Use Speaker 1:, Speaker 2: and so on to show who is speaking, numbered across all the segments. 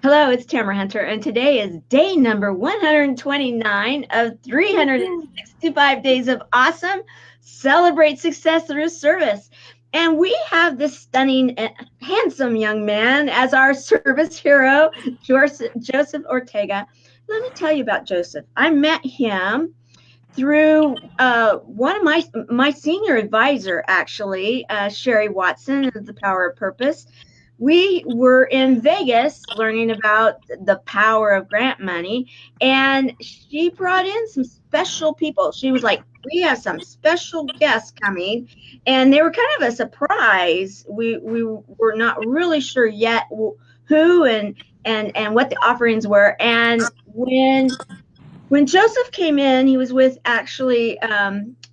Speaker 1: Hello, it's Tamara Hunter, and today is day number 129 of 365 days of awesome. Celebrate success through service. And we have this stunning and handsome young man as our service hero, Joseph Ortega. Let me tell you about Joseph. I met him through one of my senior advisor, actually, Sherry Watson of the Power of Purpose. We were in Vegas learning about the power of grant money, and she brought in some special people. She was like, we have some special guests coming, and they were kind of a surprise. We were not really sure yet who and what the offerings were. And when Joseph came in, he was with actually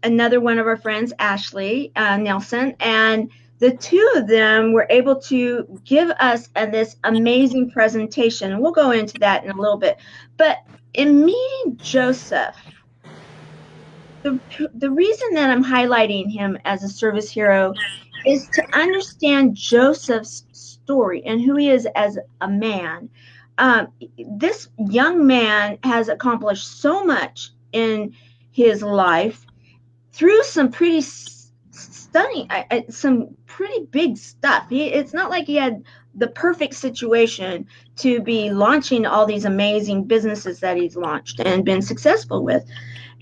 Speaker 1: another one of our friends, Ashley Nelson, and the two of them were able to give us this amazing presentation. We'll go into that in a little bit. But in meeting Joseph, the reason that I'm highlighting him as a service hero is to understand Joseph's story and who he is as a man. This young man has accomplished so much in his life through some pretty stunning, some pretty big stuff. It's not like he had the perfect situation to be launching all these amazing businesses that he's launched and been successful with.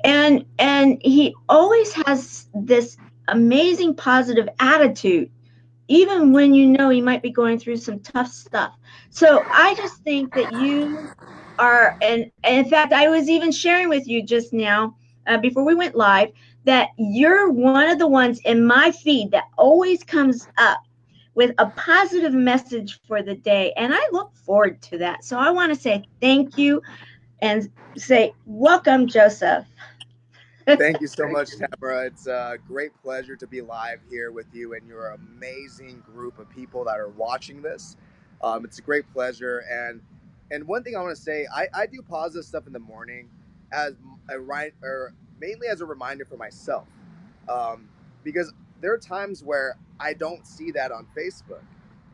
Speaker 1: And he always has this amazing positive attitude, even when you know he might be going through some tough stuff. So I just think that you are, and in fact, I was even sharing with you just now, before we went live, that you're one of the ones in my feed that always comes up with a positive message for the day. And I look forward to that. So I want to say thank you and say, welcome, Joseph.
Speaker 2: Thank you so much, Tamara. It's a great pleasure to be live here with you and your amazing group of people that are watching this. It's a great pleasure, and one thing I want to say, I do positive stuff in the morning as or mainly as a reminder for myself, because there are times where I don't see that on Facebook,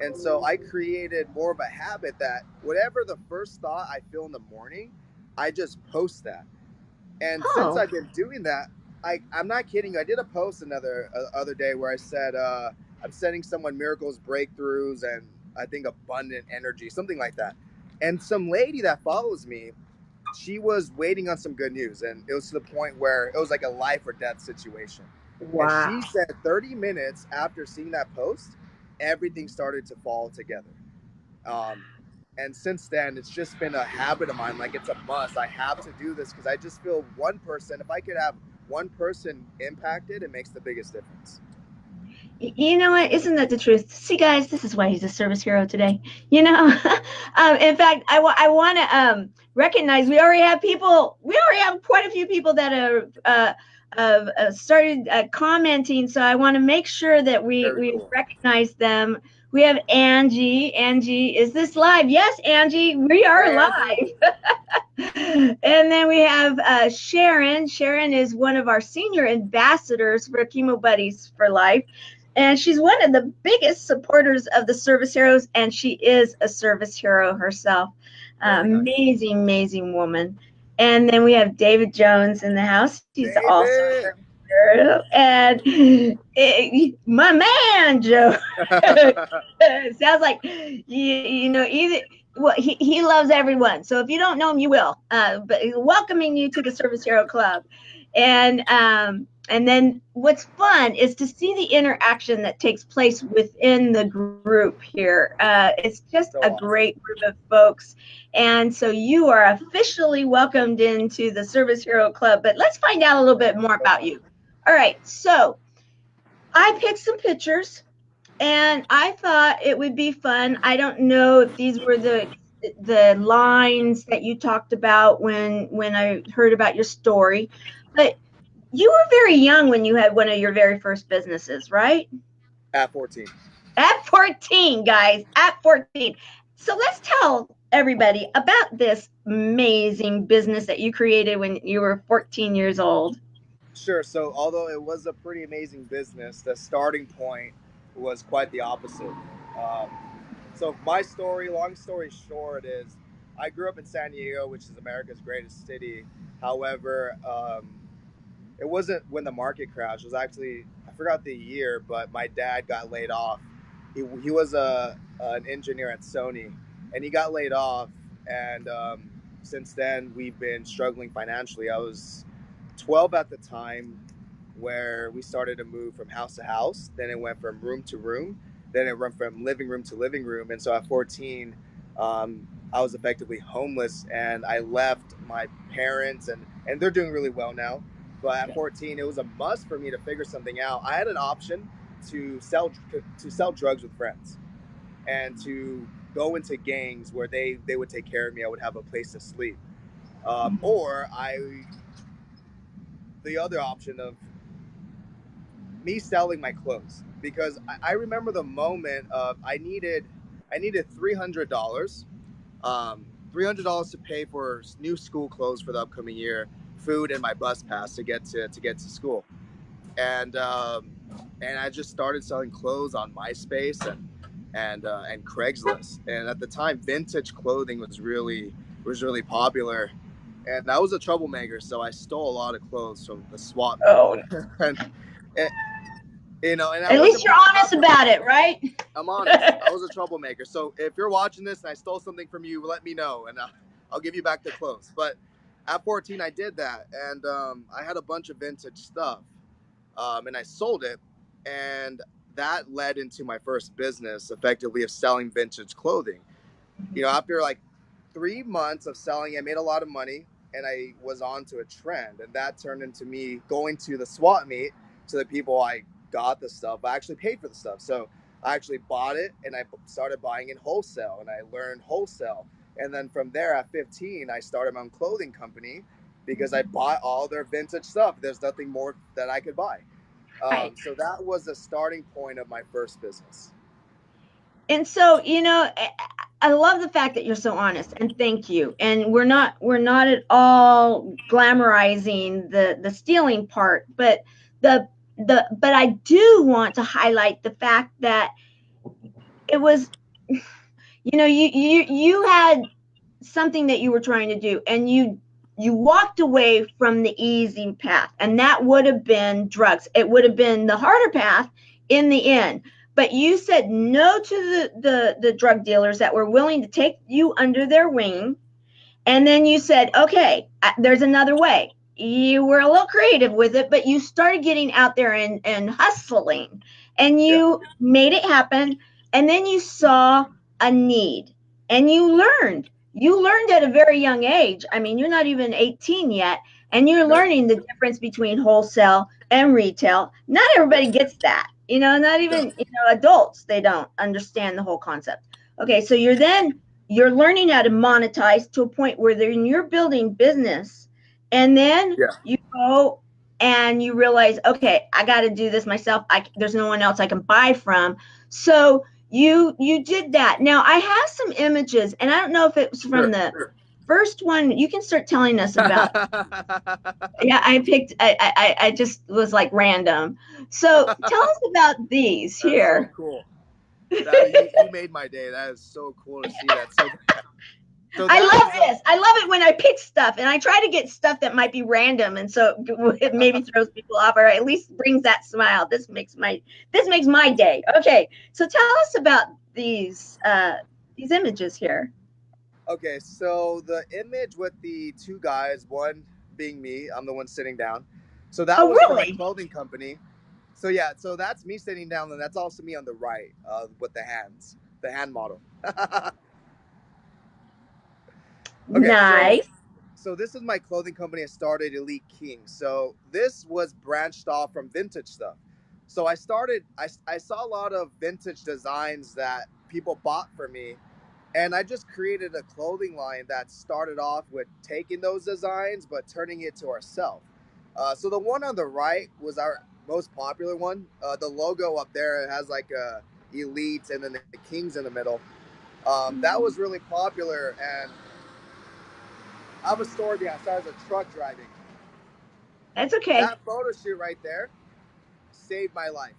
Speaker 2: and so I created more of a habit that whatever the first thought I feel in the morning, I just post that. And since
Speaker 1: Oh,
Speaker 2: I've been doing that, I'm not kidding you. I did a post another other day where I said I'm sending someone miracles, breakthroughs, and I think abundant energy, something like that. And some lady that follows me, she was waiting on some good news, and it was to the point where it was like a life or death situation. And
Speaker 1: wow.
Speaker 2: she said 30 minutes after seeing that post, everything started to fall together. Um, and since then, it's just been a habit of mine. Like, it's a must. I have to do this because I just feel one person, if I could have one person impacted, it makes the biggest difference.
Speaker 1: You know what? Isn't that the truth? See, guys, this is why he's a service hero today. You know, in fact, I want to recognize we already have people. We already have quite a few people that are started commenting. So I want to make sure that
Speaker 2: Very
Speaker 1: we
Speaker 2: cool.
Speaker 1: recognize them. We have Angie. Angie, is this live? Yes, Angie, we are
Speaker 2: Hey, Angie.
Speaker 1: live. And then we have Sharon. Sharon is one of our senior ambassadors for Chemo Buddies for Life. And she's one of the biggest supporters of the service heroes, and she is a service hero herself.
Speaker 2: Very nice.
Speaker 1: Amazing, amazing woman. And then we have David Jones in the house. He's also a
Speaker 2: David.
Speaker 1: service hero. And my man, Joe. Sounds like, you know, either. Well, he loves everyone. So if you don't know him, you will. But welcoming you to the Service Hero Club. And then what's fun is to see the interaction that takes place within the group here. It's just
Speaker 2: So
Speaker 1: a
Speaker 2: awesome.
Speaker 1: great group of folks. And so you are officially welcomed into the Service Hero Club. But let's find out a little
Speaker 2: Thank
Speaker 1: bit
Speaker 2: you
Speaker 1: more
Speaker 2: so
Speaker 1: about
Speaker 2: much.
Speaker 1: you. All right. So I picked some pictures and I thought it would be fun. I don't know if these were the lines that you talked about when I heard about your story, but you were very young when you had one of your very first businesses, right?
Speaker 2: At 14.
Speaker 1: At 14, guys, at 14. So let's tell everybody about this amazing business that you created when you were 14 years old.
Speaker 2: Sure. So, although it was a pretty amazing business, the starting point was quite the opposite. Um, So my story, long story short, is I grew up in San Diego, which is America's greatest city. However, it wasn't when the market crashed. It was actually, I forgot the year, but my dad got laid off. He was an engineer at Sony, and he got laid off. And since then, we've been struggling financially. I was 12 at the time, where we started to move from house to house. Then it went from room to room. Then it went from living room to living room. And so at 14, I was effectively homeless, and I left my parents, and they're doing really well now. But at 14, it was a must for me to figure something out. I had an option to sell drugs with friends, and to go into gangs where they would take care of me. I would have a place to sleep, or I the other option of me selling my clothes, because I remember the moment of I needed $300, $300 to pay for new school clothes for the upcoming year, food, and my bus pass to get to school. And I just started selling clothes on MySpace and Craigslist. And at the time, vintage clothing was really popular. And I was a troublemaker, so I stole a lot of clothes from the swap meet.
Speaker 1: Oh,
Speaker 2: and and I
Speaker 1: at least
Speaker 2: wasn't
Speaker 1: you're
Speaker 2: proud
Speaker 1: honest
Speaker 2: of it.
Speaker 1: about it, right?
Speaker 2: I'm honest. I was a troublemaker. So if you're watching this and I stole something from you, let me know, and I'll give you back the clothes. But at 14, I did that, and I had a bunch of vintage stuff, and I sold it, and that led into my first business, effectively, of selling vintage clothing. After like 3 months of selling, I made a lot of money, and I was on to a trend, and that turned into me going to the swap meet to the people I got the stuff. I actually paid for the stuff, so I actually bought it, and I started buying in wholesale, and I learned wholesale, and then from there at 15, I started my own clothing company because I bought all their vintage stuff. There's nothing more that I could buy.
Speaker 1: Right.
Speaker 2: So that was the starting point of my first business.
Speaker 1: And so, I love the fact that you're so honest, and thank you. And we're not at all glamorizing the stealing part, but but I do want to highlight the fact that it was, you had something that you were trying to do, and you walked away from the easy path, and that would have been drugs. It would have been the harder path in the end, but you said no to the drug dealers that were willing to take you under their wing, and then you said, okay, there's another way. You were a little creative with it, but you started getting out there and hustling, and
Speaker 2: Yeah.
Speaker 1: you made it happen. And then you saw a need, and you learned at a very young age. I mean, you're not even 18 yet, and you're
Speaker 2: Nope.
Speaker 1: learning the difference between wholesale and retail. Not
Speaker 2: Yeah.
Speaker 1: everybody gets that, not
Speaker 2: No.
Speaker 1: even, adults, they don't understand the whole concept. Okay, so you're learning how to monetize to a point where you're building business, and then
Speaker 2: Yeah.
Speaker 1: you go and you realize, okay, I got to do this myself. There's no one else I can buy from. So you did that. Now I have some images, and I don't know if it was from
Speaker 2: Sure.
Speaker 1: the
Speaker 2: Sure.
Speaker 1: first one. You can start telling us about. Yeah, I picked. I just was like random. So tell us about these
Speaker 2: That's so
Speaker 1: here.
Speaker 2: cool. That you made my day. That is so cool to see that. So
Speaker 1: I
Speaker 2: that
Speaker 1: love
Speaker 2: was
Speaker 1: this. I love it when I pick stuff, and I try to get stuff that might be random, and so it maybe throws people off, or at least brings that smile. This makes my day. Okay, so tell us about these images here.
Speaker 2: okay. So the image with the two guys, one being me, I'm the one sitting down. So that
Speaker 1: Oh,
Speaker 2: was for my
Speaker 1: really?
Speaker 2: clothing company. So yeah, so that's me sitting down, and that's also me on the right, with the hand model. Okay, so
Speaker 1: Nice.
Speaker 2: this is my clothing company. I started Elite King. So this was branched off from vintage stuff. So I saw a lot of vintage designs that people bought for me, and I just created a clothing line that started off with taking those designs but turning it to ourselves. So the one on the right was our most popular one. The logo up there, it has like a Elite and then the Kings in the middle. That was really popular, and I have a story behind. I started as a truck driving.
Speaker 1: That's okay.
Speaker 2: That photo shoot right there saved my life.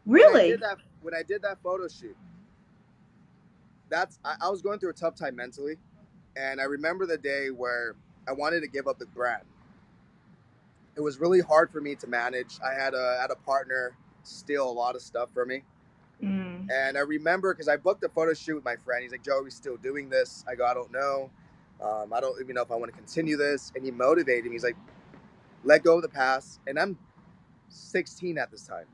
Speaker 2: When I did
Speaker 1: Really?
Speaker 2: that, when I did that photo shoot, I was going through a tough time mentally, and I remember the day where I wanted to give up the brand. It was really hard for me to manage. I had a partner steal a lot of stuff from me.
Speaker 1: Mm.
Speaker 2: And I remember because I booked a photo shoot with my friend. He's like, "Joe, are we still doing this?" I go, "I don't know. I don't even know if I want to continue this." And he motivated me. He's like, "Let go of the past." And I'm 16 at this time.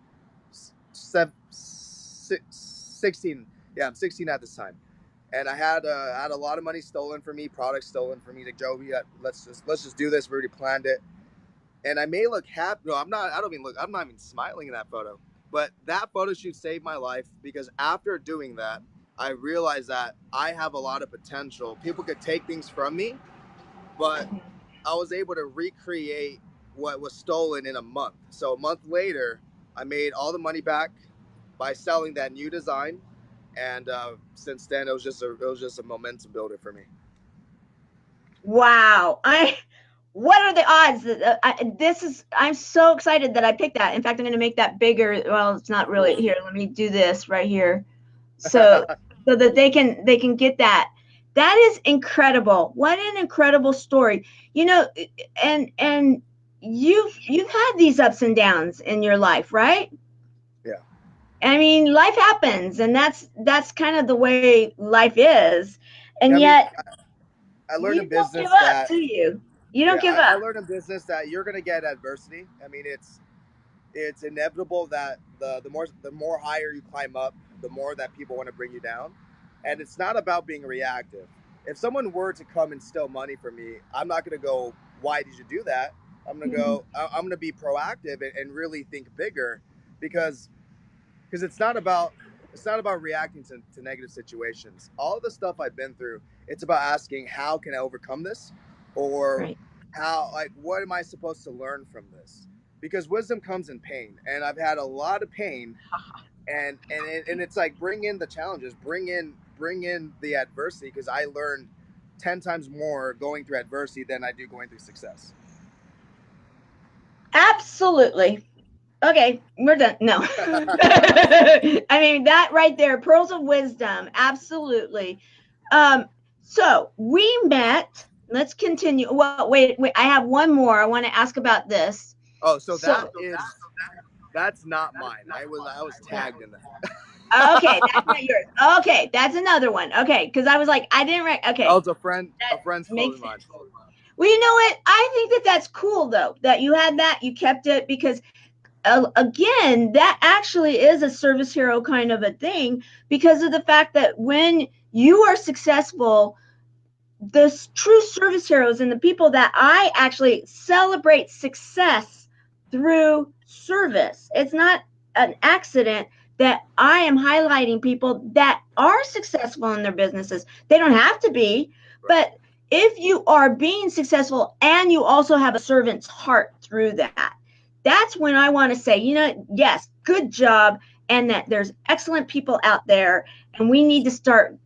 Speaker 2: 16. Yeah, I'm 16 at this time. And I had a lot of money stolen from me, products stolen from me. He's like, "Joe, let's just do this. We already planned it." And I may look happy. No, I'm not. I don't even look. I'm not even smiling in that photo. But that photo shoot saved my life because after doing that, I realized that I have a lot of potential. People could take things from me, but I was able to recreate what was stolen in a month. So a month later, I made all the money back by selling that new design, and since then, it was just a momentum builder for me.
Speaker 1: Wow. What are the odds that I'm so excited that I picked that. In fact, I'm going to make that bigger. Well, it's not really
Speaker 2: Cool.
Speaker 1: here. Let me do this right here. So that they can get that. That is incredible. What an incredible story. You know, and you've had these ups and downs in your life, right?
Speaker 2: Yeah.
Speaker 1: I mean, life happens, and that's kind of the way life is.
Speaker 2: Yeah.
Speaker 1: And
Speaker 2: I mean,
Speaker 1: yet
Speaker 2: I learned in
Speaker 1: you don't give
Speaker 2: business
Speaker 1: up,
Speaker 2: that
Speaker 1: do you? You don't
Speaker 2: yeah,
Speaker 1: give
Speaker 2: I
Speaker 1: up.
Speaker 2: learned in business that you're gonna get adversity. I mean, it's inevitable that the more higher you climb up, the more that people want to bring you down, and it's not about being reactive. If someone were to come and steal money from me, I'm not gonna go, "Why did you do that?" I'm gonna
Speaker 1: Mhm.
Speaker 2: go, I'm gonna be proactive and really think bigger, because it's not about reacting to negative situations. All the stuff I've been through, it's about asking, how can I overcome this, or
Speaker 1: Right.
Speaker 2: how, like, what am I supposed to learn from this? Because wisdom comes in pain, and I've had a lot of pain, and it's like, bring in the challenges, bring in the adversity, because I learned 10 times more going through adversity than I do going through success.
Speaker 1: Absolutely. Okay, we're done. No. I mean, that right there, pearls of wisdom. Absolutely. So we met. Let's continue. Well, wait. I have one more. I want to ask about this.
Speaker 2: Oh, so
Speaker 1: So,
Speaker 2: that's not mine. I was
Speaker 1: yeah.
Speaker 2: tagged in that.
Speaker 1: Okay, that's not yours. Okay, that's another one. Okay, because I was like, I didn't write.
Speaker 2: Oh,
Speaker 1: Okay,
Speaker 2: it's a
Speaker 1: that
Speaker 2: friend's
Speaker 1: makes
Speaker 2: clothing
Speaker 1: sense.
Speaker 2: line.
Speaker 1: Well, you know what? I think that's cool though that you had that, you kept it because again, that actually is a service hero kind of a thing because of the fact that when you are successful, the true service heroes and the people that I actually celebrate success through service. It's not an accident that I am highlighting people that are successful in their businesses. They don't have to be,
Speaker 2: Right.
Speaker 1: but if you are being successful and you also have a servant's heart through that, that's when I want to say, yes, good job, and that there's excellent people out there, and we need to start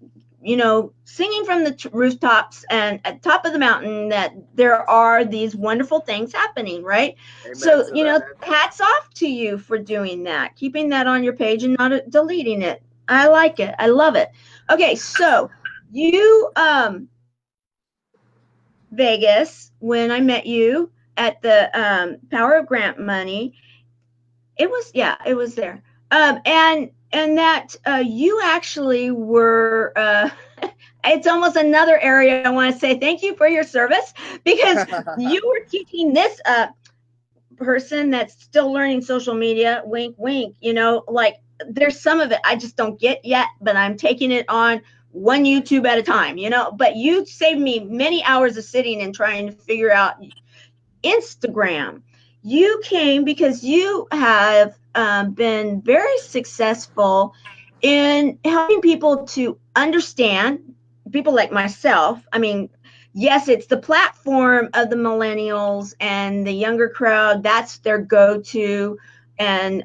Speaker 1: singing from the rooftops and at the top of the mountain that there are these wonderful things happening, right?
Speaker 2: Amen
Speaker 1: So,
Speaker 2: to that.
Speaker 1: hats off to you for doing that, keeping that on your page and not deleting it. I like it. I love it. Okay, so you, Vegas, when I met you at the Power of Grant Money, it was there. And that you actually were it's almost another area I want to say thank you for your service because you were teaching this person that's still learning social media, wink wink, like there's some of it I just don't get yet, but I'm taking it on one YouTube at a time, but you saved me many hours of sitting and trying to figure out Instagram. You came because you have been very successful in helping people to understand, people like myself. I mean, yes, it's the platform of the millennials and the younger crowd. That's their go-to. And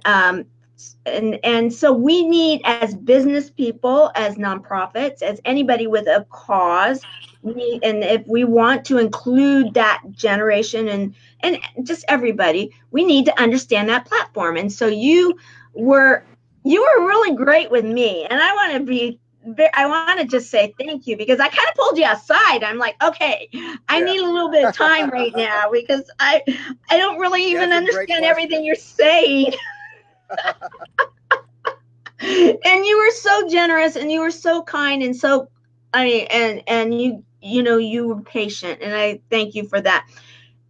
Speaker 1: so we need, as business people, as nonprofits, as anybody with a cause, and if we want to include that generation and just everybody, we need to understand that platform. And so were you were really great with me, and I want to be I want to just say thank you because I kind of pulled you aside. I'm like, okay, I
Speaker 2: Yeah.
Speaker 1: need a little bit of time right now because I don't really
Speaker 2: Yeah,
Speaker 1: even
Speaker 2: it's a great
Speaker 1: understand everything
Speaker 2: question.
Speaker 1: you're saying. And you were so generous and you were so kind and so, I mean, and you know, you were patient, and I thank you for that.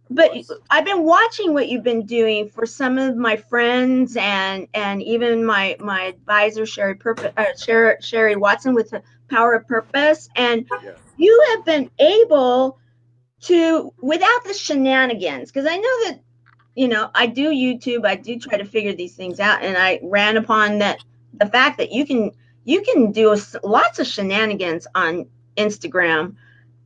Speaker 2: Of
Speaker 1: But
Speaker 2: course.
Speaker 1: I've been watching what you've been doing for some of my friends and even my advisor Sherry Watson with the Power of Purpose, and
Speaker 2: Yeah.
Speaker 1: you have been able to, without the shenanigans, because I know that, you know, I do YouTube, I do try to figure these things out, and I ran upon that the fact that you can do lots of shenanigans on Instagram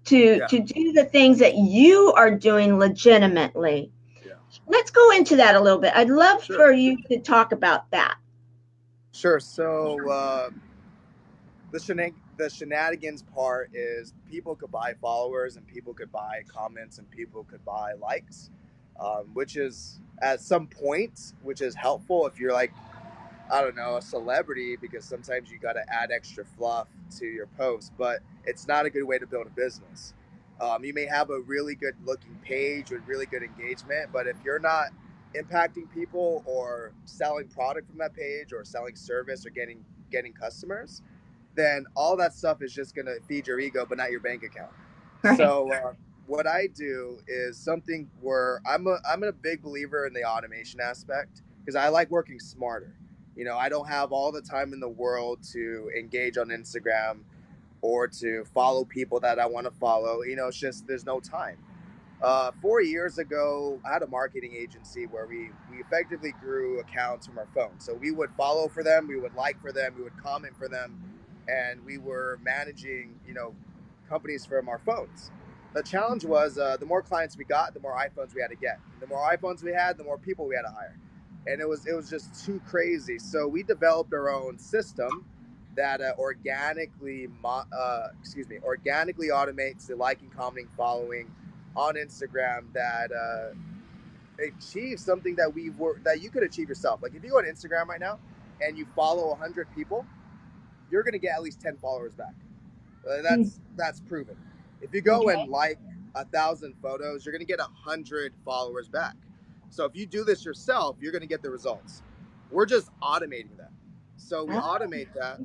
Speaker 2: Yeah.
Speaker 1: to do the things that you are doing legitimately.
Speaker 2: Yeah.
Speaker 1: Let's go into that a little bit. I'd love
Speaker 2: Sure.
Speaker 1: for you to talk about that.
Speaker 2: Sure. So the shenanigans part is people could buy followers and people could buy comments and people could buy likes, which is at some point, which is helpful if you're like, I don't know, a celebrity, because sometimes you got to add extra fluff to your post, but it's not a good way to build a business. You may have a really good looking page with really good engagement, but if you're not impacting people or selling product from that page or selling service or getting customers, then all that stuff is just going to feed your ego, but not your bank account.
Speaker 1: Right.
Speaker 2: So what I do is something where I'm a big believer in the automation aspect because I like working smarter. You know, I don't have all the time in the world to engage on Instagram or to follow people that I want to follow. You know, it's just there's no time. 4 years ago, I had a marketing agency where we effectively grew accounts from our phone. So we would follow for them, we would like for them, we would comment for them, and we were managing, you know, companies from our phones. The challenge was the more clients we got, the more iPhones we had to get. The more iPhones we had, the more people we had to hire, and it was just too crazy. So we developed our own system that organically automates the liking, commenting, following on Instagram that achieves something that you could achieve yourself. Like if you go on Instagram right now and you follow 100 people, you're gonna get at least 10 followers back. That's proven. If you go and
Speaker 1: Okay.
Speaker 2: like 1,000 photos, you're gonna get 100 followers back. So if you do this yourself, you're gonna get the results. We're just automating that. So we
Speaker 1: Oh,
Speaker 2: automate that,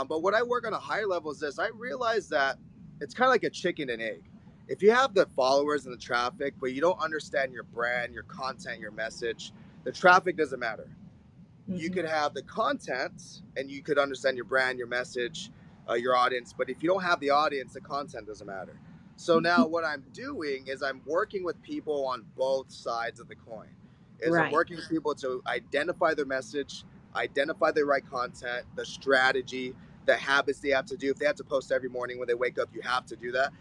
Speaker 2: but when I work on a higher level is this, I realize that it's kind of like a chicken and egg. If you have the followers and the traffic, but you don't understand your brand, your content, your message, the traffic doesn't matter. You
Speaker 1: mhm.
Speaker 2: could have the content and you could understand your brand, your message, your audience. But if you don't have the audience, the content doesn't matter. So now what I'm doing is I'm working with people on both sides of the coin. Is I'm
Speaker 1: Right.
Speaker 2: working with people to identify their message, identify the right content, the strategy, the habits they have to do. If they have to post every morning when they wake up, you have to do that.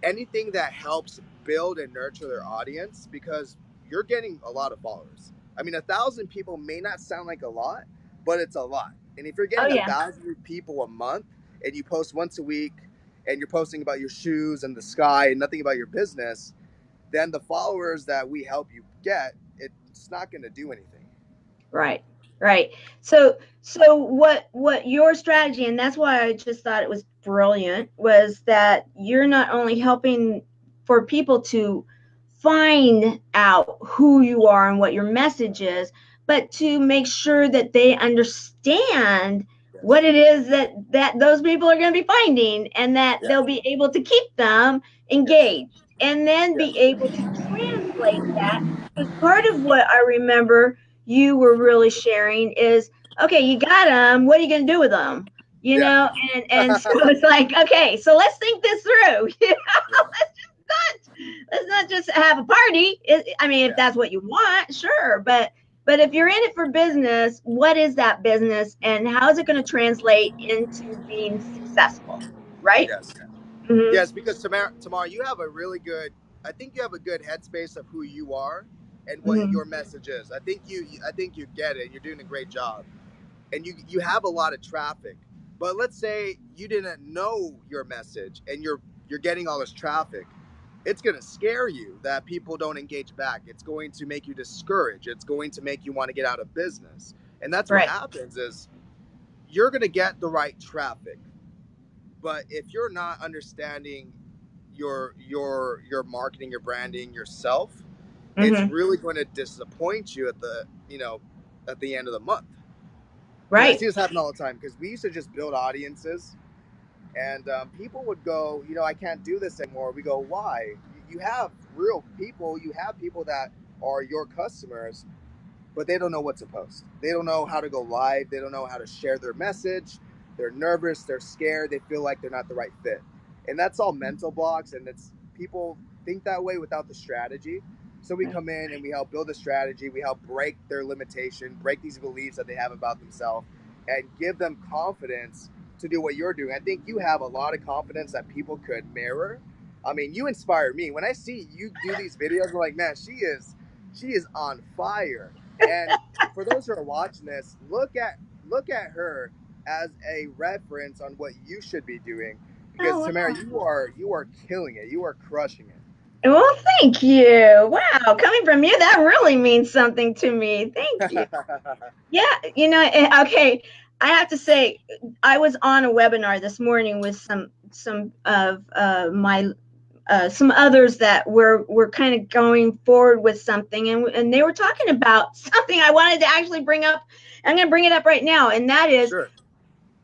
Speaker 2: Anything that helps build and nurture their audience, because you're getting a lot of followers. I mean, 1,000 people may not sound like a lot, but it's a lot. And if you're
Speaker 1: Oh
Speaker 2: getting a
Speaker 1: yeah.
Speaker 2: thousand people a month and you post once a week and you're posting about your shoes and the sky and nothing about your business, then the followers that we help you get, it's not going to do anything.
Speaker 1: Right. Right. So what your strategy, and that's why I just thought it was brilliant, was that you're not only helping for people to find out who you are and what your message is, but to make sure that they understand
Speaker 2: Yes.
Speaker 1: what it is that those people are going to be finding, and that
Speaker 2: Yes.
Speaker 1: they'll be able to keep them
Speaker 2: Yes.
Speaker 1: engaged, and then
Speaker 2: Yes.
Speaker 1: be able to translate that. Because part of what I remember you were really sharing is, okay, you got them, what are you going to do with them, you
Speaker 2: Yeah.
Speaker 1: know? And so it's like, okay, so let's think this through. You know,
Speaker 2: Yeah.
Speaker 1: let's not just have a party. I mean, if
Speaker 2: Yeah.
Speaker 1: that's what you want, sure, but if you're in it for business, what is that business and how is it going to translate into being successful, right?
Speaker 2: Yes.
Speaker 1: Mm-hmm.
Speaker 2: Yes, because Tamar, you have a really good. I think you have a good headspace of who you are and what
Speaker 1: Mm-hmm.
Speaker 2: your message is. I think you get it. You're doing a great job, and you have a lot of traffic. But let's say you didn't know your message, and you're getting all this traffic. It's going to scare you that people don't engage back. It's going to make you discouraged. It's going to make you want to get out of business, and that's what
Speaker 1: Right.
Speaker 2: happens. Is you're going to get the right traffic. But if you're not understanding your marketing, your branding yourself, it's
Speaker 1: Mm-hmm.
Speaker 2: really going to disappoint you at the at the end of the month. Because I
Speaker 1: Right.
Speaker 2: see this happen all the time. Because we used to just build audiences, and people would go, I can't do this anymore. We go, why? You have real people. You have people that are your customers, but they don't know what to post. They don't know how to go live. They don't know how to share their message. They're nervous. They're scared. They feel like they're not the right fit. And that's all mental blocks. And it's people think that way without the strategy. So we come in and we help build a strategy. We help break their limitation, break these beliefs that they have about themselves, and give them confidence to do what you're doing. I think you have a lot of confidence that people could mirror. I mean, you inspire me. When I see you do these videos, I'm like, man, she is on fire. And for those who are watching this, look at her as a reference on what you should be doing. Because
Speaker 1: Oh,
Speaker 2: Tamara,
Speaker 1: wow.
Speaker 2: you are killing it. You are crushing it.
Speaker 1: Well, thank you. Wow, coming from you, that really means something to me. Thank you. Yeah, okay. I have to say, I was on a webinar this morning with some of my some others that were kind of going forward with something, and they were talking about something I wanted to actually bring up. I'm going to bring it up right now, and that is
Speaker 2: Sure.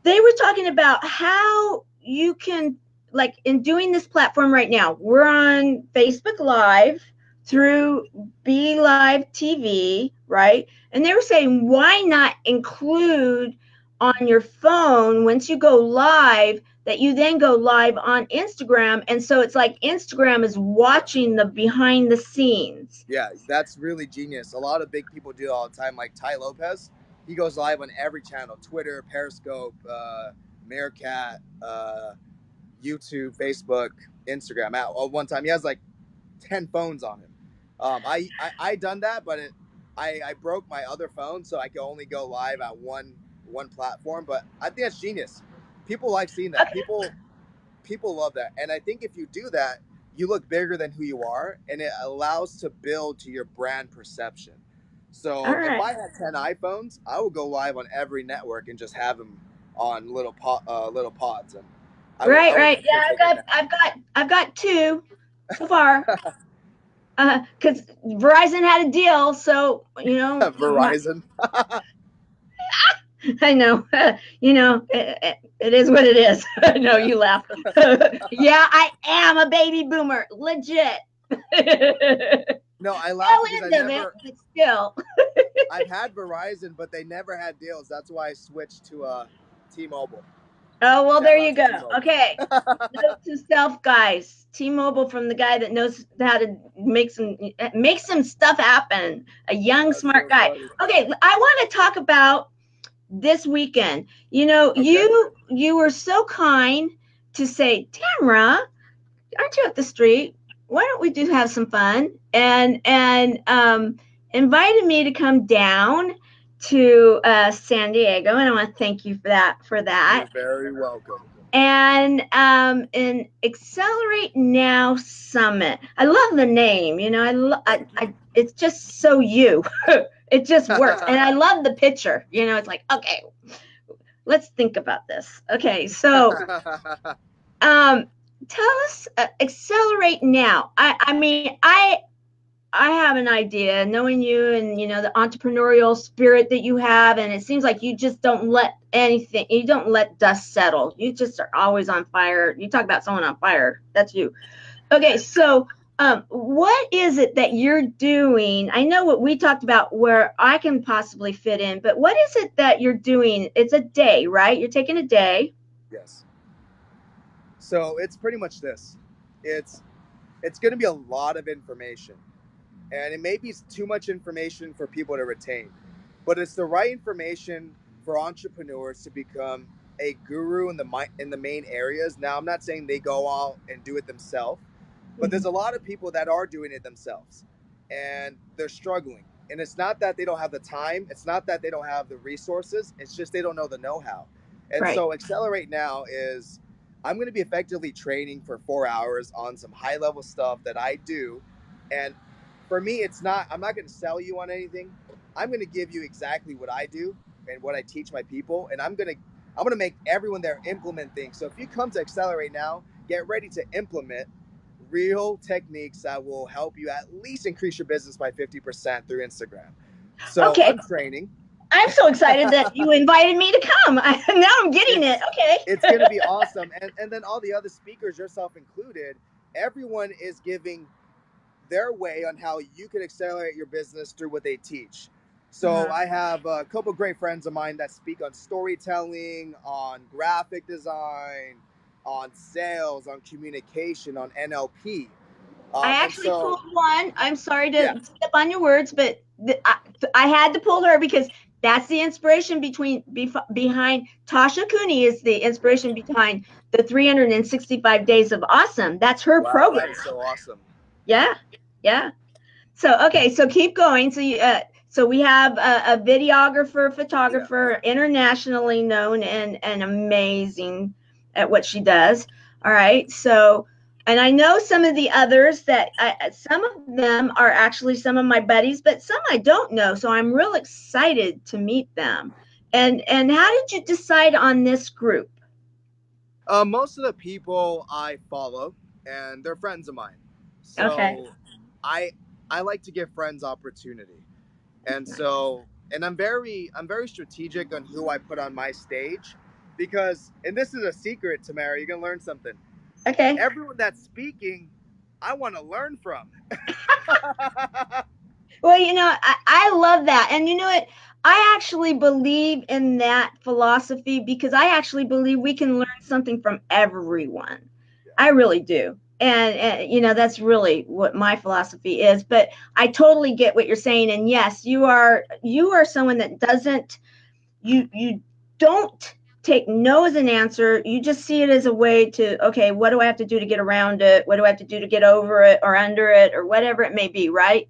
Speaker 1: they were talking about how you can, like, in doing this platform right now, we're on Facebook Live through Be Live TV, right? And they were saying, why not include on your phone once you go live that you then go live on Instagram? And so it's like Instagram is watching the behind the scenes.
Speaker 2: Yeah, that's really genius. A lot of big people do it all the time. Like Ty Lopez, he goes live on every channel: Twitter, Periscope, Meerkat, YouTube, Facebook, Instagram. At one time, he has like 10 phones on him. I done that, but I broke my other phone, so I could only go live at one platform. But I think that's genius. People like seeing that.
Speaker 1: Okay.
Speaker 2: People love that, and I think if you do that, you look bigger than who you are, and it allows to build to your brand perception.
Speaker 1: All
Speaker 2: So if
Speaker 1: right.
Speaker 2: I had 10 iPhones, I would go live on every network and just have them on little pods, and
Speaker 1: Right,
Speaker 2: I would
Speaker 1: right.
Speaker 2: for
Speaker 1: Yeah,
Speaker 2: sure take advantage.
Speaker 1: I've got two so far. Because Verizon had a deal, so
Speaker 2: Verizon.
Speaker 1: I know, it is what it is. I know
Speaker 2: Yeah.
Speaker 1: you laugh. Yeah, I am a baby boomer, legit.
Speaker 2: No, I laugh
Speaker 1: Tail
Speaker 2: because
Speaker 1: end of it, but still.
Speaker 2: I've had Verizon, but they never had deals. That's why I switched to T-Mobile.
Speaker 1: Oh, well, there
Speaker 2: Shout
Speaker 1: you
Speaker 2: out to
Speaker 1: go.
Speaker 2: T-Mobile.
Speaker 1: Okay. Note to self, guys. T-Mobile from the guy that knows how to make some stuff happen. A young,
Speaker 2: That's
Speaker 1: smart
Speaker 2: so
Speaker 1: guy.
Speaker 2: funny.
Speaker 1: Okay, I want to talk about this weekend.
Speaker 2: Okay.
Speaker 1: You were so kind to say, Tamara, aren't you up the street? Why don't we do have some fun? And invited me to come down to San Diego, and I want to thank you for that.
Speaker 2: You're very welcome.
Speaker 1: And Accelerate Now Summit. I love the name.
Speaker 2: Thank you.
Speaker 1: It's just so you. It just works, and I love the picture. It's like, okay, let's think about this. Okay, so um, tell us, Accelerate Now. I mean, I have an idea, knowing you and the entrepreneurial spirit that you have, and it seems like you just you don't let dust settle. You just are always on fire. You talk about someone on fire, that's you. Okay, so what is it that you're doing? I know what we talked about where I can possibly fit in, but what is it that you're doing? It's a day, right? You're taking a day.
Speaker 2: Yes. So it's pretty much this. It's going to be a lot of information, and it may be too much information for people to retain, but it's the right information for entrepreneurs to become a guru in the main areas. Now, I'm not saying they go out and do it themselves, but there's a lot of people that are doing it themselves, and they're struggling. And it's not that they don't have the time, it's not that they don't have the resources, it's just they don't know the know-how. And
Speaker 1: Right.
Speaker 2: so Accelerate Now is, I'm going to be effectively training for 4 hours on some high level stuff that I do. And for me, I'm not going to sell you on anything. I'm going to give you exactly what I do and what I teach my people. And I'm going to make everyone there implement things. So if you come to Accelerate now, get ready to implement real techniques that will help you at least increase your business by 50% through Instagram. So
Speaker 1: Okay.
Speaker 2: I'm training.
Speaker 1: I'm so excited that you invited me to come. Now I'm getting it.
Speaker 2: It's
Speaker 1: Okay.
Speaker 2: going to be awesome. And then all the other speakers, yourself included, everyone is giving their way on how you can accelerate your business through what they teach. So
Speaker 1: Uh-huh.
Speaker 2: I have a couple great friends of mine that speak on storytelling, on graphic design, on sales, on communication, on NLP.
Speaker 1: I
Speaker 2: And
Speaker 1: actually
Speaker 2: so,
Speaker 1: pulled one. I'm sorry
Speaker 2: yeah,
Speaker 1: to step on your words, but I had to pull her because that's the inspiration behind Tasha Cooney is the
Speaker 2: yeah.
Speaker 1: inspiration behind the 365 Days of Awesome. That's her
Speaker 2: Wow,
Speaker 1: program.
Speaker 2: that is so awesome.
Speaker 1: Yeah, yeah. So okay, so keep going. So we have a videographer,
Speaker 2: Yeah.
Speaker 1: photographer, internationally known and amazing at what she does. All right. So, and I know some of the others some of them are actually some of my buddies, but some I don't know. So I'm real excited to meet them. And how did you decide on this group?
Speaker 2: Most of the people I follow, and they're friends of mine.
Speaker 1: Okay.
Speaker 2: So I I like to give friends opportunity. And so, and I'm very strategic on who I put on my stage, because, and this is a secret, Tamara, you're gonna learn something.
Speaker 1: Okay.
Speaker 2: Everyone that's speaking, I want to learn from.
Speaker 1: Well, I love that. And you know what? I actually believe in that philosophy because I actually believe we can learn something from everyone.
Speaker 2: Yeah.
Speaker 1: I really do. And that's really what my philosophy is. But I totally get what you're saying. And yes, you are someone that doesn't you don't take no as an answer. You just see it as a way to, okay, what do I have to do to get around it? What do I have to do to get over it or under it or whatever it may be, right?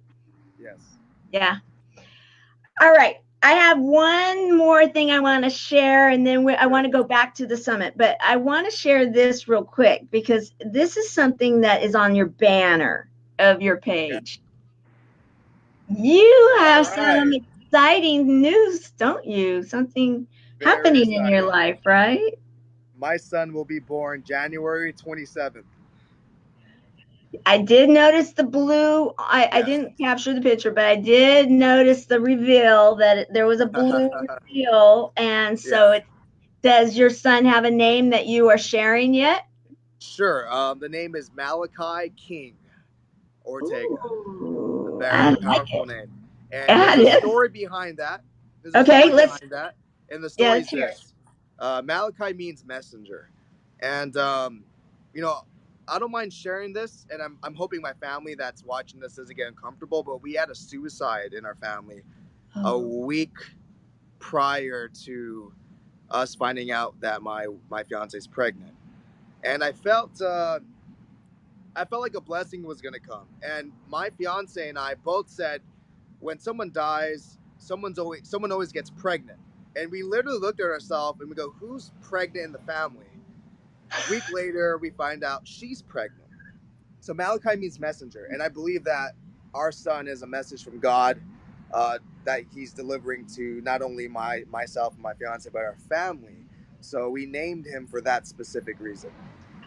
Speaker 2: Yes.
Speaker 1: Yeah. All right. I have one more thing I want to share, and then I want
Speaker 2: Sure.
Speaker 1: to go back to the summit. But I want to share this real quick because this is something that is on your banner of your
Speaker 2: Okay.
Speaker 1: page. You
Speaker 2: All
Speaker 1: have some
Speaker 2: right.
Speaker 1: exciting news, don't you? Something
Speaker 2: Very
Speaker 1: happening in your
Speaker 2: exciting.
Speaker 1: life, right?
Speaker 2: My son will be born January 27th.
Speaker 1: I did notice the blue. I
Speaker 2: Yeah.
Speaker 1: didn't capture the picture, but I did notice the reveal that there was a blue reveal. And so
Speaker 2: Yeah.
Speaker 1: does your son have a name that you are sharing yet?
Speaker 2: Sure. The name is Malachi King Ortega. A
Speaker 1: Ooh, I
Speaker 2: very
Speaker 1: like
Speaker 2: powerful
Speaker 1: it.
Speaker 2: name. And
Speaker 1: Yeah,
Speaker 2: there's
Speaker 1: it
Speaker 2: a
Speaker 1: is.
Speaker 2: story behind that. There's a
Speaker 1: Okay,
Speaker 2: story behind that. And the
Speaker 1: yeah,
Speaker 2: story
Speaker 1: let's
Speaker 2: is
Speaker 1: hear it.
Speaker 2: this: Malachi means messenger. And, you know, I don't mind sharing this. And I'm hoping my family that's watching this doesn't get uncomfortable. But we had a suicide in our family a
Speaker 1: Oh,
Speaker 2: week prior to us finding out that my fiance is pregnant. And I felt like a blessing was gonna come. And my fiance and I both said, when someone dies, someone always gets pregnant. And we literally looked at ourselves and we go, who's pregnant in the family? A week later, we find out she's pregnant. So Malachi means messenger, and I believe that our son is a message from God, that he's delivering to not only myself and my fiance, but our family. So we named him for that specific reason.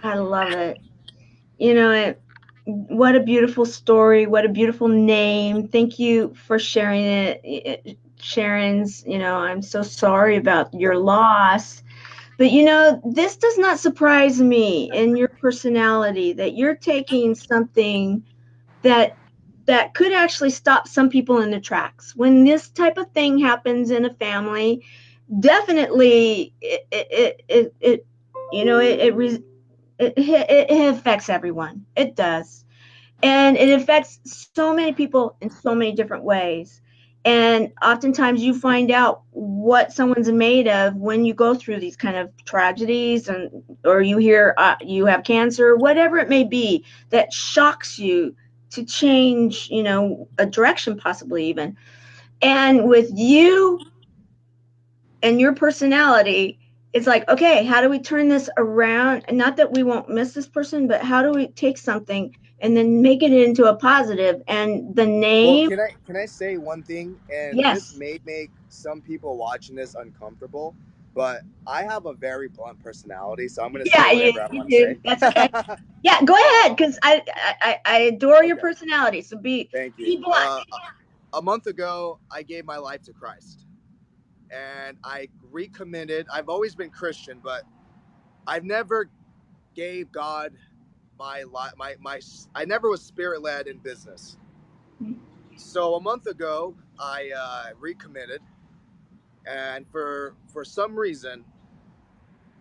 Speaker 1: I love it. What a beautiful story. What a beautiful name. Thank you for sharing it. Sharon's, I'm so sorry about your loss. But this does not surprise me in your personality that you're taking something that that could actually stop some people in their tracks. When this type of thing happens in a family, definitely it it affects everyone. It does. And it affects so many people in so many different ways. And oftentimes you find out what someone's made of when you go through these kind of tragedies, and or you hear you have cancer, whatever it may be that shocks you to change, a direction possibly even. And with you and your personality, it's like, okay, how do we turn this around? Not that we won't miss this person, but how do we take something and then make it into a positive? And the
Speaker 2: Well,
Speaker 1: name,
Speaker 2: can I say one thing? And this
Speaker 1: yes.
Speaker 2: may make some people watching this uncomfortable. but I have a very blunt personality, so I'm going to say
Speaker 1: Yeah,
Speaker 2: whatever I
Speaker 1: you
Speaker 2: want to say.
Speaker 1: do. That's okay. Yeah, go ahead, because I adore your
Speaker 2: Okay,
Speaker 1: personality. So
Speaker 2: thank you.
Speaker 1: be blunt.
Speaker 2: A month ago, I gave my life to Christ, and I recommitted. I've always been Christian, but I've never gave God my life. I never was spirit led in business. So a month ago, I recommitted, and for some reason,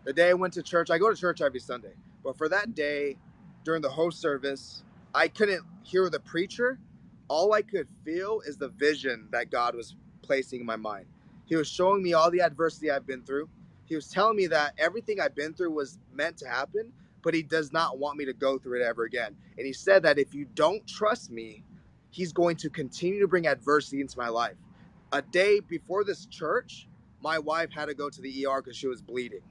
Speaker 2: the day I went to church, I go to church every Sunday, but for that day, during the whole service, I couldn't hear the preacher. All I could feel is the vision that God was placing in my mind. He was showing me all the adversity I've been through. He was telling me that everything I've been through was meant to happen, but He does not want me to go through it ever again. And He said that if you don't trust me, He's going to continue to bring adversity into my life. A day before this church, my wife had to go to the ER because she was bleeding.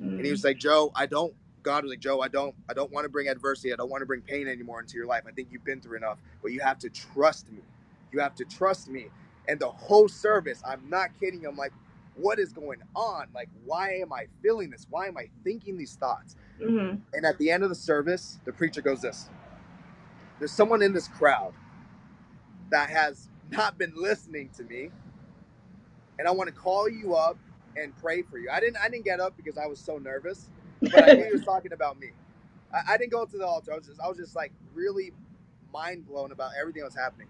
Speaker 2: And He was like, Joe, I don't. God was like, Joe, I don't want to bring adversity. I don't want to bring pain anymore into your life. I think you've been through enough, but you have to trust me. You have to trust me. And the whole service, I'm not kidding. I'm like, what is going on? Like, why am I feeling this? Why am I thinking these thoughts?
Speaker 1: Mm-hmm.
Speaker 2: And at the end of the service, the preacher goes, this: there's someone in this crowd that has not been listening to me, and I want to call you up and pray for you. I didn't get up because I was so nervous, but I knew he was talking about me. I didn't go to the altar. I was just like really mind blown about everything that was happening.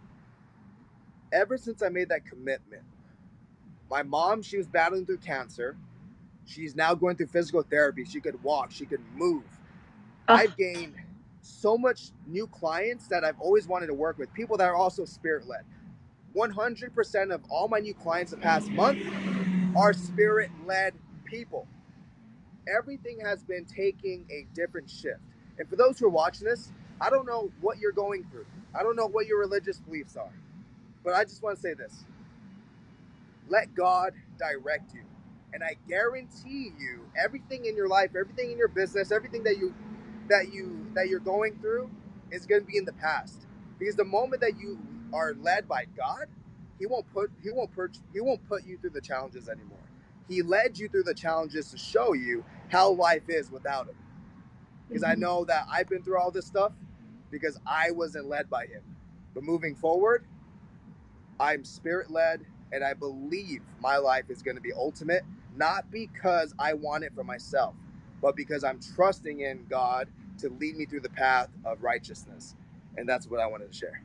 Speaker 2: Ever since I made that commitment, my mom, she was battling through cancer. She's now going through physical therapy. She could walk, she could move.
Speaker 1: Oh,
Speaker 2: I've gained so much new clients that I've always wanted to work with, people that are also spirit led. 100% of all my new clients the past month are spirit led people. Everything has been taking a different shift. And for those who are watching this, I don't know what you're going through. I don't know what your religious beliefs are. But I just want to say this: let God direct you. And I guarantee you, everything in your life, everything in your business, everything that you're going through is going to be in the past. Because the moment that you are led by God, He won't put you through the challenges anymore. He led you through the challenges to show you how life is without Him. Because I know that I've been through all this stuff because I wasn't led by Him. But moving forward, I'm spirit led, and I believe my life is going to be ultimate, not because I want it for myself, but because I'm trusting in God to lead me through the path of righteousness. And that's what I wanted to share.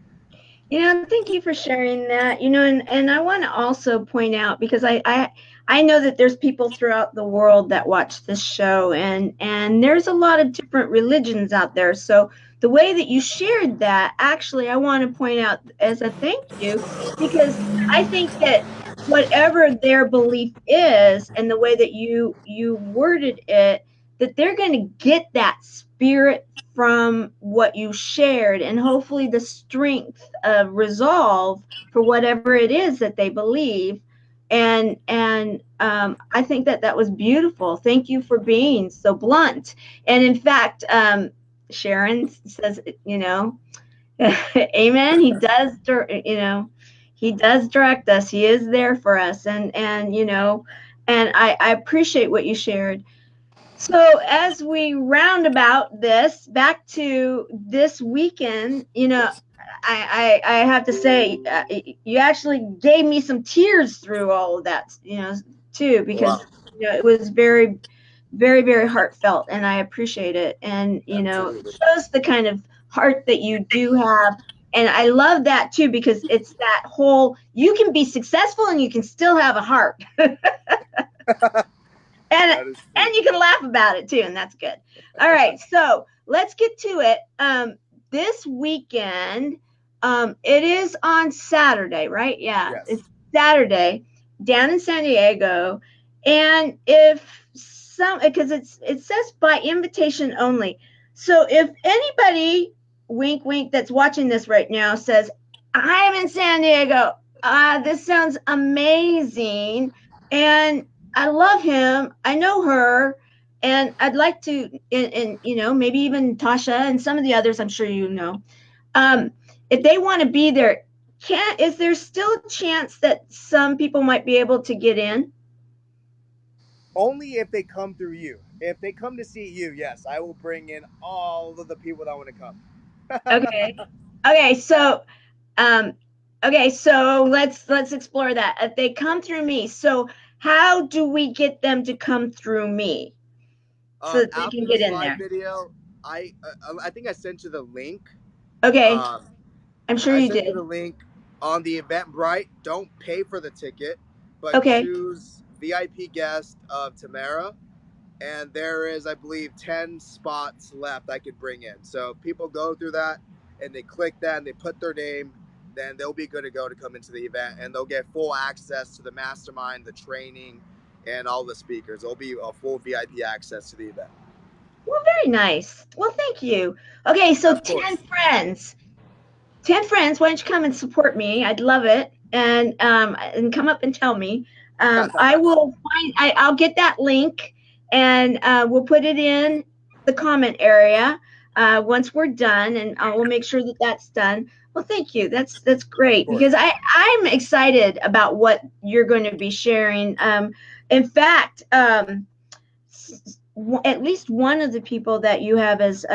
Speaker 1: thank you for sharing that. And I want to also point out, because I know that there's people throughout the world that watch this show, and there's a lot of different religions out there. So the way that you shared that, actually, I want to point out as a thank you, because I think that whatever their belief is and the way that you worded it, that they're going to get that spirit from what you shared, and hopefully the strength of resolve for whatever it is that they believe. And I think that that was beautiful. Thank you for being so blunt. And in fact, Sharon says, amen. He does direct us. He is there for us. And I appreciate what you shared. So as we roundabout this back to this weekend,
Speaker 2: Yes.
Speaker 1: I have to say, you actually gave me some tears through all of that, too, because
Speaker 2: Wow.
Speaker 1: it was very, very, very heartfelt, and I appreciate it. And
Speaker 2: Absolutely.
Speaker 1: shows the kind of heart that you do have. And I love that too, because it's that whole, you can be successful and you can still have a heart. and
Speaker 2: That is true.
Speaker 1: and you can laugh about it too, and that's good. All right, so let's get to it. This weekend, it is on Saturday, right? Yeah,
Speaker 2: Yes.
Speaker 1: it's Saturday down in San Diego. And if some, because it says by invitation only, so if anybody, wink wink, that's watching this right now says, I'm in San Diego, this sounds amazing, and I love him, I know her, and I'd like to, and maybe even Tasha and some of the others, I'm sure um, if they want to be there, is there still a chance that some people might be able to get in?
Speaker 2: Only if they come through you. If they come to see you, yes, I will bring in all of the people that want to come.
Speaker 1: Okay. Okay. Um, so let's explore that. If they come through me, so how do we get them to come through me so that they can
Speaker 2: After
Speaker 1: get
Speaker 2: this
Speaker 1: in
Speaker 2: live
Speaker 1: there?
Speaker 2: video, I think I sent you the link.
Speaker 1: Okay,
Speaker 2: Um,
Speaker 1: I'm sure
Speaker 2: I
Speaker 1: you
Speaker 2: sent you
Speaker 1: did.
Speaker 2: the link on the Eventbrite. Don't pay for the ticket, but
Speaker 1: Okay.
Speaker 2: choose VIP guest of Tamara. And there is, I believe, 10 spots left I could bring in. So if people go through that and they click that and they put their name, then they'll be good to go to come into the event, and they'll get full access to the mastermind, the training, and all the speakers. There'll be a full VIP access to the event.
Speaker 1: Well, very nice. Well, thank you. Okay, so
Speaker 2: Of
Speaker 1: 10
Speaker 2: course.
Speaker 1: friends. 10 friends, why don't you come and support me? I'd love it. And come up and tell me. I will I'll get that link, and we'll put it in the comment area once we're done, and I will make sure that that's done. Well, thank you. That's
Speaker 2: Of
Speaker 1: great,
Speaker 2: course.
Speaker 1: because I'm excited about what you're going to be sharing. In fact, at least one of the people that you have as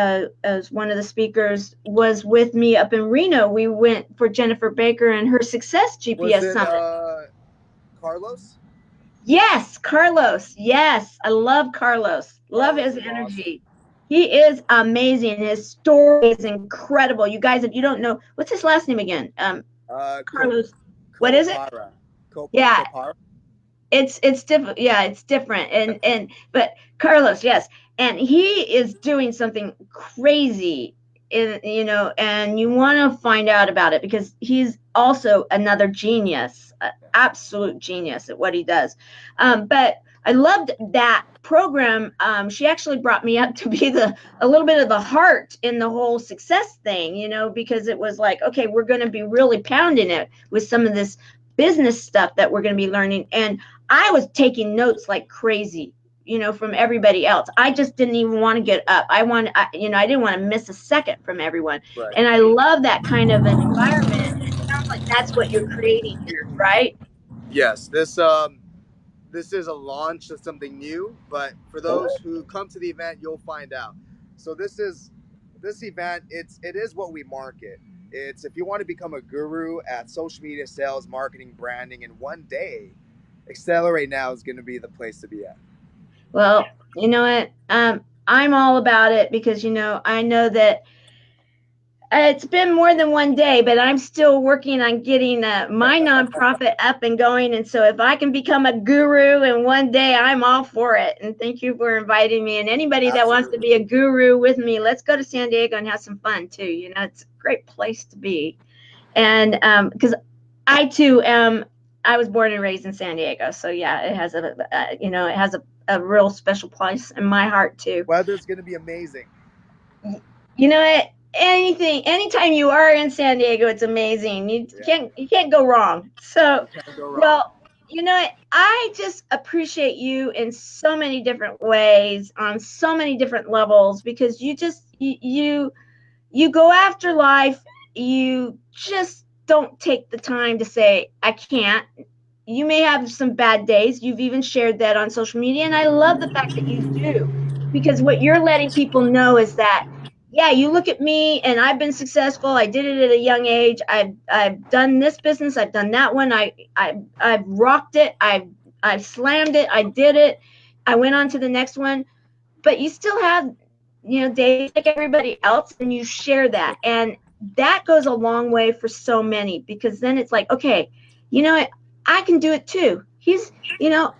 Speaker 1: one of the speakers was with me up in Reno. We went for Jennifer Baker and her Success
Speaker 2: Was
Speaker 1: GPS
Speaker 2: it
Speaker 1: Summit.
Speaker 2: Carlos?
Speaker 1: Yes, Carlos. Yes, I love Carlos. Love
Speaker 2: Carlos
Speaker 1: his
Speaker 2: is awesome.
Speaker 1: energy. He is amazing. His story is incredible. You guys, if you don't know, what's his last name again?
Speaker 2: Uh, Co-
Speaker 1: Carlos. What is it?
Speaker 2: Copara.
Speaker 1: Yeah,
Speaker 2: Copara?
Speaker 1: it's different. Yeah, it's different. And but Carlos, yes, and he is doing something crazy in, and you want to find out about it, because he's also another genius, absolute genius at what he does. But I loved that program. She actually brought me up to be a little bit of the heart in the whole success thing, because it was like, okay, we're going to be really pounding it with some of this business stuff that we're going to be learning. And I was taking notes like crazy, from everybody else. I just didn't even want to get up. I didn't want to miss a second from everyone.
Speaker 2: Right.
Speaker 1: And I love that kind of an environment. And it sounds like that's what you're creating here, right?
Speaker 2: Yes. This is a launch of something new, but for those who come to the event, you'll find out. So this event, it is what we market. It's if you want to become a guru at social media sales, marketing, branding in one day, Accelerate Now is going to be the place to be at.
Speaker 1: Well, you know what? I'm all about it, because, I know that it's been more than one day, but I'm still working on getting my nonprofit up and going. And so if I can become a guru in one day, I'm all for it. And thank you for inviting me. And anybody that wants to
Speaker 2: Absolutely.
Speaker 1: be a guru with me, let's go to San Diego and have some fun too. It's a great place to be. And because I too am, I was born and raised in San Diego. So yeah, it has a real special place in my heart too.
Speaker 2: Weather's going to be amazing.
Speaker 1: You know what? Anytime you are in San Diego, it's amazing.
Speaker 2: Yeah,
Speaker 1: You can't go wrong. So,
Speaker 2: you can't go wrong.
Speaker 1: well, you know what? I just appreciate you in so many different ways, on so many different levels, because you go after life. You just don't take the time to say, I can't. You may have some bad days. You've even shared that on social media. And I love the fact that you do, because what you're letting people know is that, yeah, you look at me and I've been successful. I did it at a young age. I've done this business. I've done that one. I've rocked it. I've slammed it. I did it. I went on to the next one. But you still have, days like everybody else, and you share that. And that goes a long way for so many, because then it's like, okay, you know what? I can do it too. You know,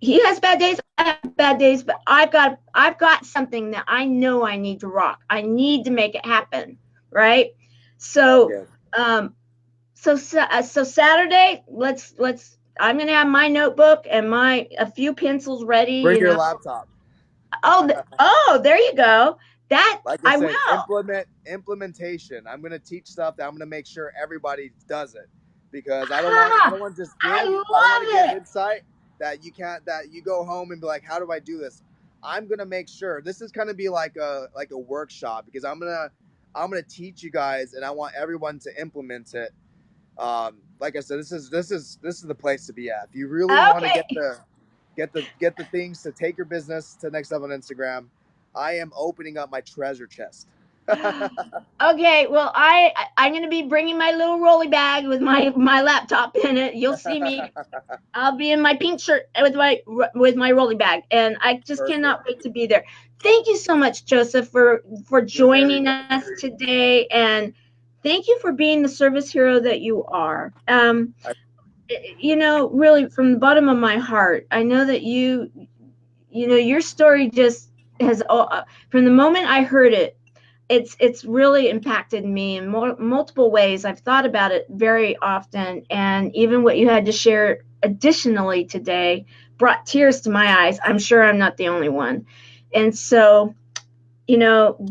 Speaker 1: he has bad days, I have bad days, but I've got something that I know I need to rock. I need to make it happen, right? So,
Speaker 2: Okay.
Speaker 1: so Saturday, let's. I'm gonna have my notebook and my a few pencils ready.
Speaker 2: Bring your laptop.
Speaker 1: Oh, there you go. That
Speaker 2: Like I
Speaker 1: I
Speaker 2: said,
Speaker 1: will.
Speaker 2: implementation. I'm gonna teach stuff that I'm gonna make sure everybody does it, because I
Speaker 1: Ah,
Speaker 2: don't want to just
Speaker 1: I
Speaker 2: give. I want to
Speaker 1: love
Speaker 2: give
Speaker 1: it.
Speaker 2: insight that you can't, that you go home and be like, how do I do this? I'm gonna make sure this is gonna be like a workshop, because I'm gonna teach you guys, and I want everyone to implement it. Like I said, this is the place to be at. If you really want to get
Speaker 1: Okay.
Speaker 2: there, get the things to take your business to the next level on Instagram. I am opening up my treasure chest.
Speaker 1: Okay, well, I'm going to be bringing my little rolly bag with my laptop in it. You'll see me. I'll be in my pink shirt with my rolly bag, and I just
Speaker 2: Perfect.
Speaker 1: cannot wait to be there. Thank you so much, Joseph, for
Speaker 2: You're very
Speaker 1: joining us
Speaker 2: welcome.
Speaker 1: today, and thank you for being the service hero that you are. You know, really, from the bottom of my heart, I know that you know, your story just has, from the moment I heard it, it's really impacted me in multiple ways. I've thought about it very often, and even what you had to share additionally today brought tears to my eyes. I'm sure I'm not the only one. And so, you know,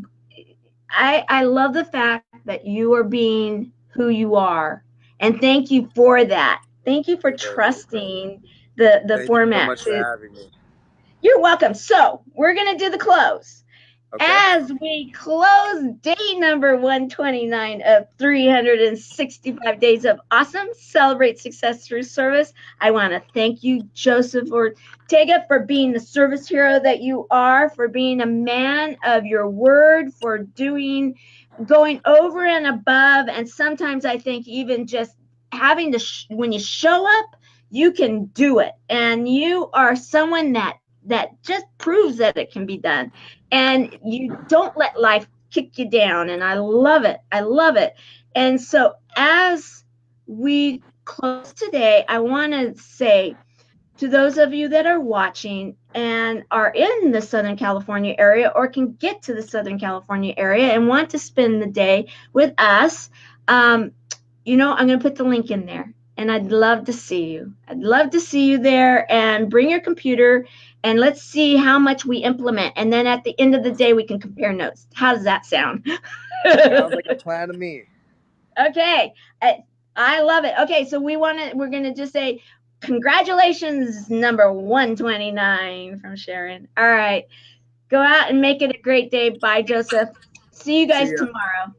Speaker 1: I love the fact that you are being who you are, and thank you for that. Thank you for
Speaker 2: You're very welcome.
Speaker 1: trusting the
Speaker 2: Thank you so
Speaker 1: format
Speaker 2: much for
Speaker 1: to.
Speaker 2: having me.
Speaker 1: You're welcome. So we're gonna do the close.
Speaker 2: Okay.
Speaker 1: As we close day number 129 of 365 days of awesome, celebrate success through service, I want to thank you, Joseph Ortega, for being the service hero that you are, for being a man of your word, for going over and above. And sometimes I think even just having to, when you show up, you can do it. And you are someone that just proves that it can be done, and you don't let life kick you down. And I love it. I love it. And so as we close today, I want to say to those of you that are watching and are in the Southern California area or can get to the Southern California area and want to spend the day with us, you know, I'm going to put the link in there, and I'd love to see you. I'd love to see you there, and bring your computer and let's see how much we implement. And then at the end of the day, we can compare notes. How does that sound?
Speaker 2: Sounds like a plan to me.
Speaker 1: Okay. I love it. Okay. So we're going to just say, congratulations, number 129 from Sharon. All right. Go out and make it a great day. Bye, Joseph. See you
Speaker 2: See
Speaker 1: guys
Speaker 2: ya.
Speaker 1: tomorrow.